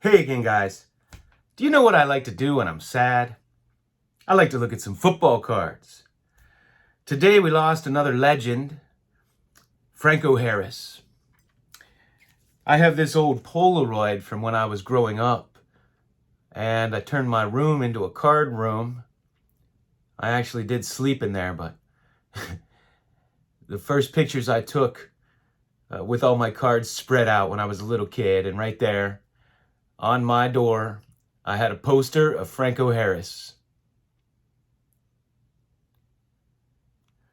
Hey again, guys. Do you know what I like to do when I'm sad? I like to look at some football cards. Today we lost another legend, Franco Harris. I have this old Polaroid from when I was growing up, and I turned my room into a card room. I actually did sleep in there, but the first pictures I took with all my cards spread out when I was a little kid, and right there on my door, I had a poster of Franco Harris.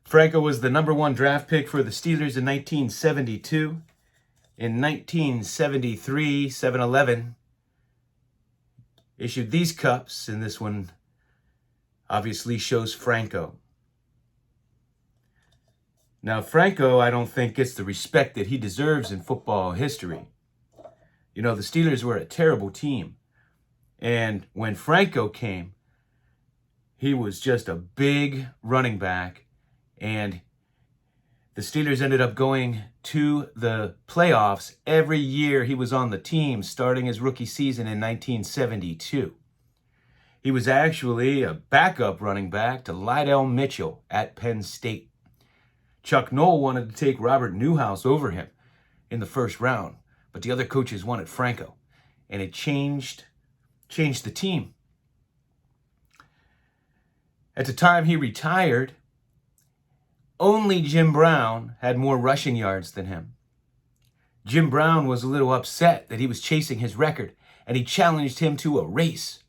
Franco was the number one draft pick for the Steelers in 1972. In 1973, 7-Eleven issued these cups, and this one obviously shows Franco. Now, Franco, I don't think gets the respect that he deserves in football history. You know, the Steelers were a terrible team. And when Franco came, he was just a big running back. And the Steelers ended up going to the playoffs every year he was on the team, starting his rookie season in 1972. He was actually a backup running back to Lydell Mitchell at Penn State. Chuck Noll wanted to take Robert Newhouse over him in the first round, but the other coaches wanted Franco, and it changed the team. At the time he retired, only Jim Brown had more rushing yards than him. Jim Brown was a little upset that he was chasing his record, and he challenged him to a race.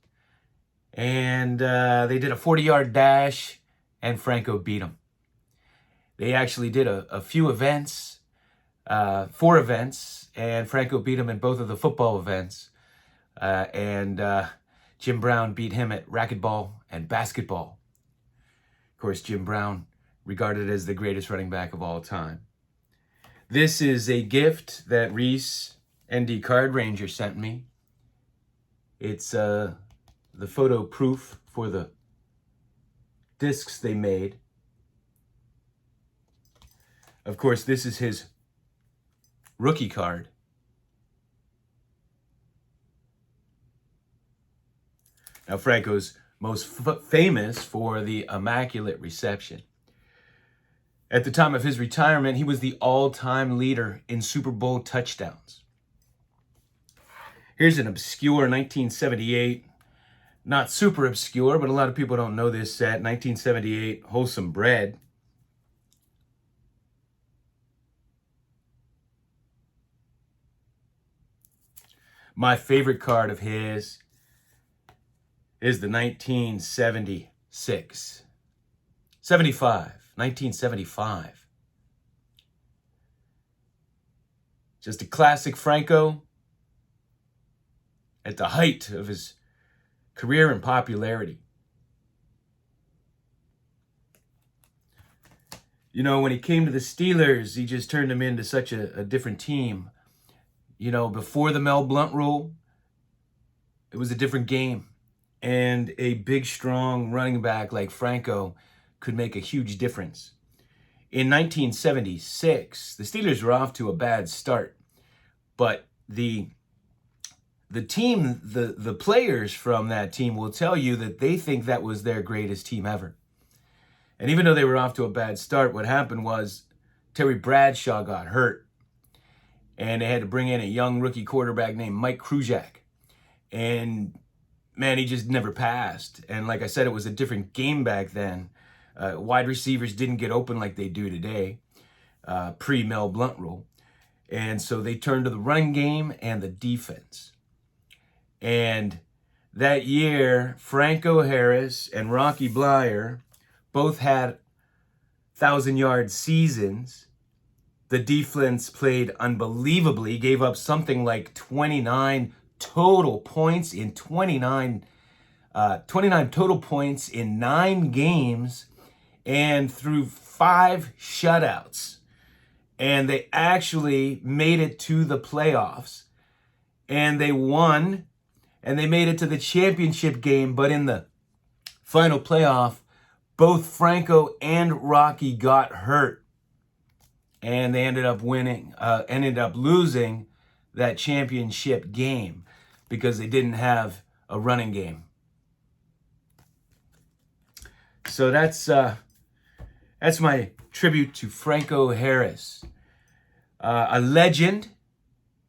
And they did a 40-yard dash, and Franco beat him. They actually did a few events, 4 events, and Franco beat him in both of the football events. And Jim Brown beat him at racquetball and basketball. Of course, Jim Brown regarded as the greatest running back of all time. This is a gift that Reese ND Card Ranger sent me. It's the photo proof for the discs they made. Of course, this is his rookie card. Now, Franco's most famous for the Immaculate Reception. At the time of his retirement, he was the all-time leader in Super Bowl touchdowns. Here's an obscure 1978, not super obscure, but a lot of people don't know this set, 1978 Wholesome Bread. My favorite card of his is the 1975. Just a classic Franco at the height of his career and popularity. You know, when he came to the Steelers, he just turned them into such a different team. You know, before the Mel Blount rule, it was a different game. And a big, strong running back like Franco could make a huge difference. In 1976, the Steelers were off to a bad start. But the team, the players from that team will tell you that they think that was their greatest team ever. And even though they were off to a bad start, what happened was Terry Bradshaw got hurt. And they had to bring in a young rookie quarterback named Mike Krujak. And man, he just never passed. And like I said, it was a different game back then. Wide receivers didn't get open like they do today, pre-Mel Blount rule. And so they turned to the running game and the defense. And that year, Franco Harris and Rocky Bleier both had 1,000-yard seasons. The defense played unbelievably, gave up something like 29 total points in 29 total points in 9 games, and threw 5 shutouts. And they actually made it to the playoffs. And they won, and they made it to the championship game. But in the final playoff, both Franco and Rocky got hurt. And they ended up losing that championship game because they didn't have a running game. So that's my tribute to Franco Harris, a legend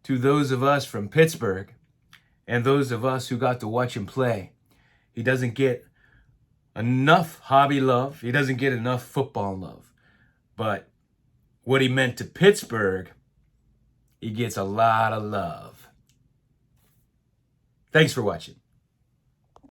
to those of us from Pittsburgh and those of us who got to watch him play. He doesn't get enough hobby love. He doesn't get enough football love. But what he meant to Pittsburgh, he gets a lot of love. Thanks for watching.